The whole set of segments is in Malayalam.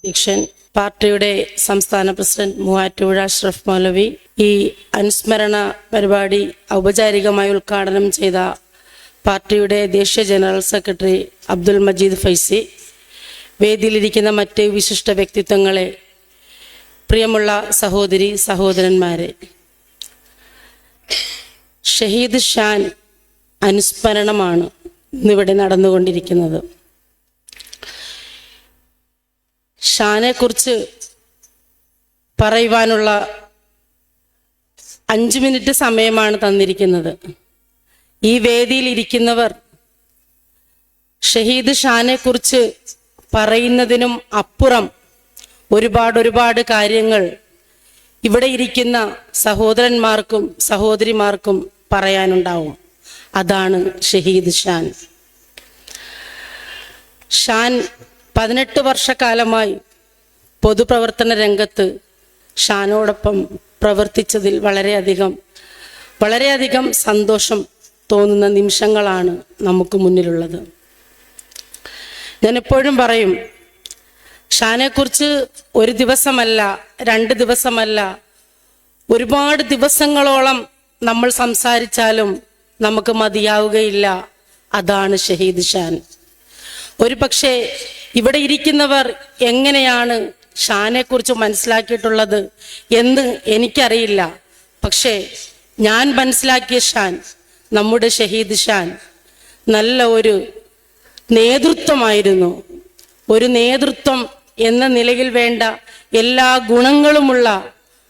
അധ്യക്ഷൻ, പാർട്ടിയുടെ സംസ്ഥാന പ്രസിഡന്റ് മൂവാറ്റുപുഴ അഷ്റഫ് മൗലവി, ഈ അനുസ്മരണ പരിപാടി ഔപചാരികമായി ഉദ്ഘാടനം ചെയ്ത പാർട്ടിയുടെ ദേശീയ ജനറൽ സെക്രട്ടറി അബ്ദുൽ മജീദ് ഫൈസി, വേദിയിലിരിക്കുന്ന മറ്റ് വിശിഷ്ട വ്യക്തിത്വങ്ങളെ, പ്രിയമുള്ള സഹോദരി സഹോദരന്മാരെ, ഷഹീദ് ഷാൻ അനുസ്മരണമാണ് ഇന്നിവിടെ നടന്നുകൊണ്ടിരിക്കുന്നത്. ഷാനെ കുറിച്ച് പറയുവാനുള്ള 5 മിനിറ്റ് സമയമാണ് തന്നിരിക്കുന്നത്. ഈ വേദിയിൽ ഇരിക്കുന്നവർ ഷഹീദ് ഷാനെ കുറിച്ച് പറയുന്നതിനും അപ്പുറം ഒരുപാട് കാര്യങ്ങൾ ഇവിടെ ഇരിക്കുന്ന സഹോദരന്മാർക്കും സഹോദരിമാർക്കും പറയാനുണ്ടാവും. അതാണ് ഷഹീദ് ഷാൻ. ഷാൻ 18 വർഷക്കാലമായി പൊതുപ്രവർത്തന രംഗത്ത് ഷാനോടൊപ്പം പ്രവർത്തിച്ചതിൽ വളരെയധികം സന്തോഷം തോന്നുന്ന നിമിഷങ്ങളാണ് നമുക്ക് മുന്നിലുള്ളത്. ഞാൻ എപ്പോഴും പറയും, ഷാനെക്കുറിച്ച് 1 ദിവസമല്ല 2 ദിവസമല്ല, ഒരുപാട് ദിവസങ്ങളോളം നമ്മൾ സംസാരിച്ചാലും നമുക്ക് മതിയാവുകയില്ല. അതാണ് ഷഹീദ് ഷാൻ. ഒരു പക്ഷേ ഇവിടെ ഇരിക്കുന്നവർ എങ്ങനെയാണ് ഷാനെക്കുറിച്ച് മനസ്സിലാക്കിയിട്ടുള്ളത് എന്ന് എനിക്കറിയില്ല. പക്ഷേ ഞാൻ മനസ്സിലാക്കിയ ഷാൻ, നമ്മുടെ ഷഹീദ് ഷാൻ നല്ല ഒരു നേതൃത്വമായിരുന്നു. ഒരു നേതൃത്വം എന്ന നിലയിൽ വേണ്ട എല്ലാ ഗുണങ്ങളുമുള്ള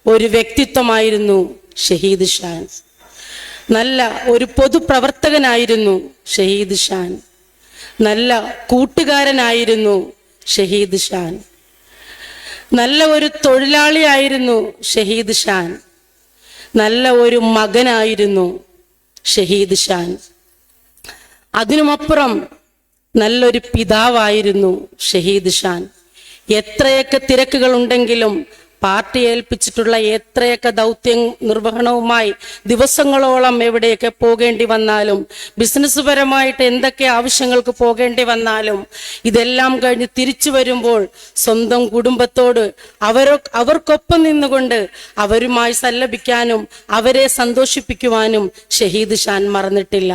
ഒരു വ്യക്തിത്വമായിരുന്നു ഷഹീദ് ഷാൻ. നല്ല ഒരു പൊതുപ്രവർത്തകനായിരുന്നു ഷഹീദ് ഷാൻ. നല്ല കൂട്ടുകാരനായിരുന്നു ഷഹീദ് ഷാൻ. നല്ല ഒരു തൊഴിലാളിയായിരുന്നു ഷഹീദ് ഷാൻ. നല്ല ഒരു മകനായിരുന്നു ഷഹീദ് ഷാൻ. അതിനുമപ്പുറം നല്ലൊരു പിതാവായിരുന്നു ഷഹീദ് ഷാൻ. എത്രയൊക്കെ തിരക്കുകൾ ഉണ്ടെങ്കിലും പാർട്ടി ഏൽപ്പിച്ചിട്ടുള്ള എത്രയൊക്കെ ദൗത്യ നിർവഹണവുമായി ദിവസങ്ങളോളം എവിടെയൊക്കെ പോകേണ്ടി വന്നാലും, ബിസിനസ് പരമായിട്ട് എന്തൊക്കെ ആവശ്യങ്ങൾക്ക് പോകേണ്ടി വന്നാലും, ഇതെല്ലാം കഴിഞ്ഞ് തിരിച്ചു വരുമ്പോൾ സ്വന്തം കുടുംബത്തോട് അവർക്കൊപ്പം നിന്നുകൊണ്ട് അവരുമായി സല്ലപിക്കാനും അവരെ സന്തോഷിപ്പിക്കുവാനും ഷഹീദ് ഷാൻ മറന്നിട്ടില്ല.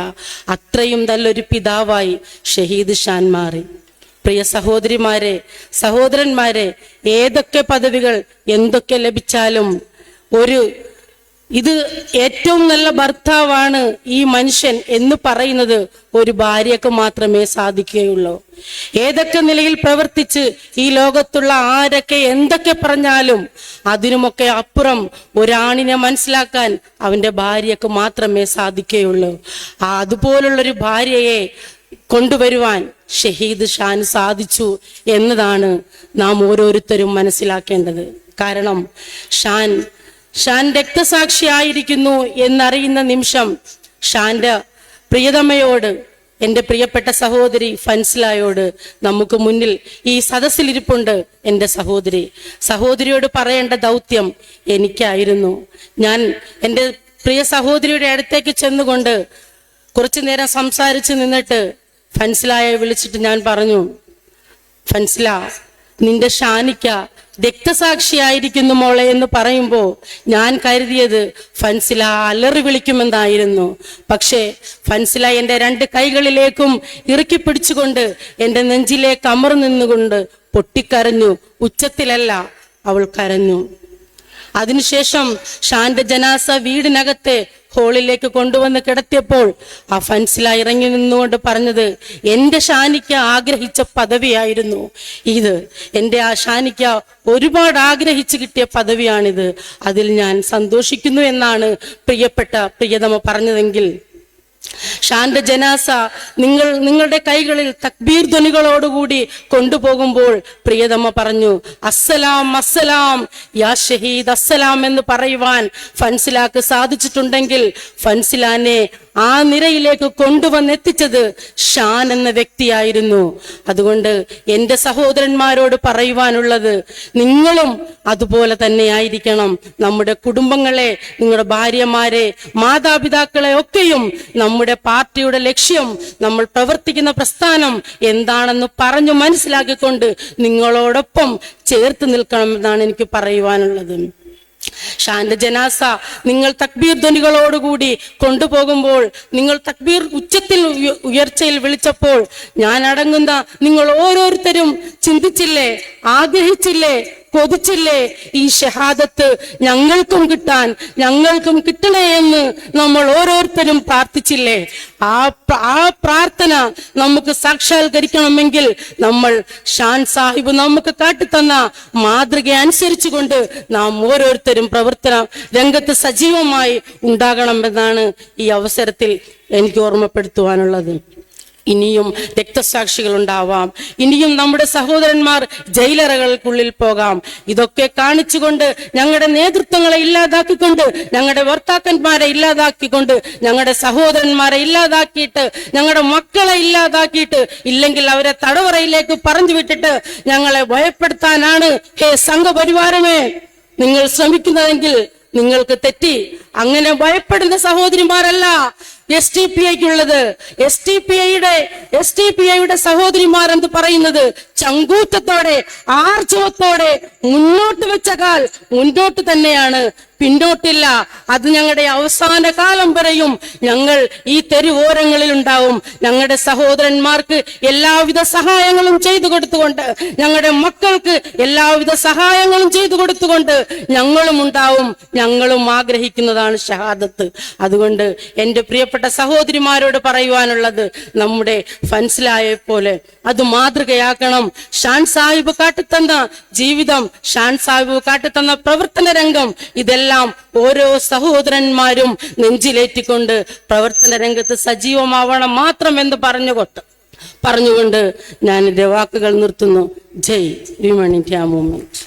അത്രയും നല്ലൊരു പിതാവായി ഷഹീദ് ഷാൻ മാറി. പ്രിയ സഹോദരിമാരെ, സഹോദരന്മാരെ, ഏതൊക്കെ പദവികൾ എന്തൊക്കെ ലഭിച്ചാലും ഇത് ഏറ്റവും നല്ല ഭർത്താവാണ് ഈ മനുഷ്യൻ എന്ന് പറയുന്നത് ഒരു ഭാര്യക്ക് മാത്രമേ സാധിക്കുകയുള്ളൂ. ഏതൊക്കെ നിലയിൽ പ്രവർത്തിച്ച് ഈ ലോകത്തുള്ള ആരൊക്കെ എന്തൊക്കെ പറഞ്ഞാലും അതിനുമൊക്കെ അപ്പുറം ഒരാണിനെ മനസ്സിലാക്കാൻ അവന്റെ ഭാര്യക്ക് മാത്രമേ സാധിക്കുകയുള്ളൂ. അതുപോലുള്ളൊരു ഭാര്യയെ കൊണ്ടുവരുവാൻ ഷഹീദ് ഷാൻ സാധിച്ചു എന്നതാണ് നാം ഓരോരുത്തരും മനസ്സിലാക്കേണ്ടത്. കാരണം ഷാൻ രക്തസാക്ഷിയായിരിക്കുന്നു എന്നറിയുന്ന നിമിഷം ഷാന്റെ പ്രിയതമയോട്, എൻ്റെ പ്രിയപ്പെട്ട സഹോദരി ഫൻസിലായോട്, നമുക്ക് മുന്നിൽ ഈ സദസ്സിലിരിപ്പുണ്ട് എൻ്റെ സഹോദരിയോട് പറയേണ്ട ദൗത്യം എനിക്കായിരുന്നു. ഞാൻ എൻ്റെ പ്രിയ സഹോദരിയുടെ അടുത്തേക്ക് ചെന്നുകൊണ്ട് കുറച്ചു നേരം സംസാരിച്ച് നിന്നിട്ട് ഫൻസിലായെ വിളിച്ചിട്ട് ഞാൻ പറഞ്ഞു, ഫൻസില, നിന്റെ ഷാനിക്ക രക്തസാക്ഷിയായിരിക്കുന്നു മോളെ എന്ന് പറയുമ്പോൾ ഞാൻ കരുതിയത് ഫൻസില അലറി വിളിക്കുമെന്നായിരുന്നു. പക്ഷേ ഫൻസില എൻ്റെ 2 കൈകളിലേക്കും ഇറുക്കി പിടിച്ചുകൊണ്ട് എൻ്റെ നെഞ്ചിലേക്ക് അമർന്നു നിന്നുകൊണ്ട് പൊട്ടിക്കരഞ്ഞു. ഉച്ചത്തിലല്ല, അവൾ കരഞ്ഞു. അതിനുശേഷം ഷാന്റെ ജനാസ വീടിനകത്തെ ഹോളിലേക്ക് കൊണ്ടുവന്ന് കിടത്തിയപ്പോൾ ആ ഫൻസില ഇറങ്ങി നിന്നുകൊണ്ട് പറഞ്ഞത്, എൻ്റെ ഷാനിക്ക ആഗ്രഹിച്ച പദവിയായിരുന്നു ഇത്. എൻ്റെ ആ ഷാനിക്ക ഒരുപാട് ആഗ്രഹിച്ചു കിട്ടിയ പദവിയാണിത്. അതിൽ ഞാൻ സന്തോഷിക്കുന്നു എന്നാണ് പ്രിയതമ പറഞ്ഞതെങ്കിൽ, ഷാന്റെ ജനാസ നിങ്ങളുടെ കൈകളിൽ തക്ബീർ ധ്വനികളോടുകൂടി കൊണ്ടുപോകുമ്പോൾ പ്രിയതമ പറഞ്ഞു, അസ്സലാം അസ്സലാം യാ ഷഹീദ് അസ്സലാം എന്ന് പറയുവാൻ ഫൻസിലാക്ക് സാധിച്ചിട്ടുണ്ടെങ്കിൽ ഫൻസിലാനെ ആ നിരയിലേക്ക് കൊണ്ടുവന്നെത്തിച്ചത് ഷാൻ എന്ന വ്യക്തിയായിരുന്നു. അതുകൊണ്ട് എൻ്റെ സഹോദരന്മാരോട് പറയുവാനുള്ളത്, നിങ്ങളും അതുപോലെ തന്നെ ആയിരിക്കണം. നമ്മുടെ കുടുംബങ്ങളെ, നിങ്ങളുടെ ഭാര്യമാരെ, മാതാപിതാക്കളെ ഒക്കെയും നമ്മുടെ പാർട്ടിയുടെ ലക്ഷ്യം, നമ്മൾ പ്രവർത്തിക്കുന്ന പ്രസ്ഥാനം എന്താണെന്ന് പറഞ്ഞു മനസ്സിലാക്കിക്കൊണ്ട് നിങ്ങളോടൊപ്പം ചേർത്ത് നിൽക്കണമെന്നാണ് എനിക്ക് പറയുവാനുള്ളത്. ഷാന്റെ ജനാസ നിങ്ങൾ തക്ബീർ ധ്വനികളോടുകൂടി കൊണ്ടുപോകുമ്പോൾ, നിങ്ങൾ തക്ബീർ ഉച്ചത്തിൽ ഉയർച്ചയിൽ വിളിച്ചപ്പോൾ ഞാൻ അടങ്ങുന്ന നിങ്ങൾ ഓരോരുത്തരും ചിന്തിച്ചില്ലേ, ആഗ്രഹിച്ചില്ലേ, കൊതിച്ചില്ലേ ഈ ഷഹാദത്ത് ഞങ്ങൾക്കും കിട്ടണേ എന്ന് നമ്മൾ ഓരോരുത്തരും പ്രാർത്ഥിച്ചില്ലേ? ആ പ്രാർത്ഥന നമുക്ക് സാക്ഷാത്കരിക്കണമെങ്കിൽ നമ്മൾ ഷാൻ സാഹിബ് നമുക്ക് കാട്ടിത്തന്ന മാതൃക അനുസരിച്ചുകൊണ്ട് നാം ഓരോരുത്തരും പ്രവർത്തന രംഗത്ത് സജീവമായി ഉണ്ടാകണമെന്നാണ് ഈ അവസരത്തിൽ എനിക്ക് ഓർമ്മപ്പെടുത്തുവാനുള്ളത്. ഇനിയും രക്തസാക്ഷികൾ ഉണ്ടാവാം, ഇനിയും നമ്മുടെ സഹോദരന്മാർ ജയിലറകൾക്കുള്ളിൽ പോകാം. ഇതൊക്കെ കാണിച്ചുകൊണ്ട് ഞങ്ങളുടെ നേതൃത്വങ്ങളെ ഇല്ലാതാക്കിക്കൊണ്ട്, ഞങ്ങളുടെ ഭർത്താക്കന്മാരെ ഇല്ലാതാക്കിക്കൊണ്ട്, ഞങ്ങളുടെ സഹോദരന്മാരെ ഇല്ലാതാക്കിയിട്ട്, ഞങ്ങളുടെ മക്കളെ ഇല്ലാതാക്കിയിട്ട്, ഇല്ലെങ്കിൽ അവരെ തടവറയിലേക്ക് പറഞ്ഞു വിട്ടിട്ട് ഞങ്ങളെ ഭയപ്പെടുത്താനാണ് ഹേ സംഘപരിവാരമേ നിങ്ങൾ ശ്രമിക്കുന്നതെങ്കിൽ നിങ്ങൾക്ക് തെറ്റി. അങ്ങനെ ഭയപ്പെടുന്ന സഹോദരിമാരല്ല SDPIക്കുള്ളത്. SDPIയുടെ സഹോദരിമാരെന്ന് പറയുന്നത് ചങ്കൂറ്റത്തോടെ ആർജവത്തോടെ മുന്നോട്ട് വെച്ച കാൽ മുന്നോട്ട് തന്നെയാണ്, പിന്നോട്ടില്ല. അത് ഞങ്ങളുടെ അവസാന കാലം വരെയും ഞങ്ങൾ ഈ തെരുവോരങ്ങളിൽ ഉണ്ടാവും. ഞങ്ങളുടെ സഹോദരന്മാർക്ക് എല്ലാവിധ സഹായങ്ങളും ചെയ്തു കൊടുത്തുകൊണ്ട്, ഞങ്ങളുടെ മക്കൾക്ക് എല്ലാവിധ സഹായങ്ങളും ചെയ്തു കൊടുത്തുകൊണ്ട് ഞങ്ങളും ഉണ്ടാവും. ഞങ്ങളും ആഗ്രഹിക്കുന്നതാണ് ഷഹാദത്ത്. അതുകൊണ്ട് എൻ്റെ പ്രിയപ്പെട്ട സഹോദരിമാരോട് പറയുവാനുള്ളത്, നമ്മുടെ ഫൻസിലായെ പോലെ അത് മാതൃകയാക്കണം. ഷാൻ സാഹിബ് കാട്ടിത്തന്ന ജീവിതം, ഷാൻ സാഹിബ് കാട്ടിത്തന്ന പ്രവർത്തന രംഗം, ഇതെല്ലാം ഓരോ സഹോദരന്മാരും നെഞ്ചിലേറ്റിക്കൊണ്ട് പ്രവർത്തന രംഗത്ത് സജീവമാവണം മാത്രമെന്ന് പറഞ്ഞുകൊണ്ട് ഞാൻ എന്റെ വാക്കുകൾ നിർത്തുന്നു. ജയ് വിമൺ ഇന്ത്യ മൂവ്മെന്റ്.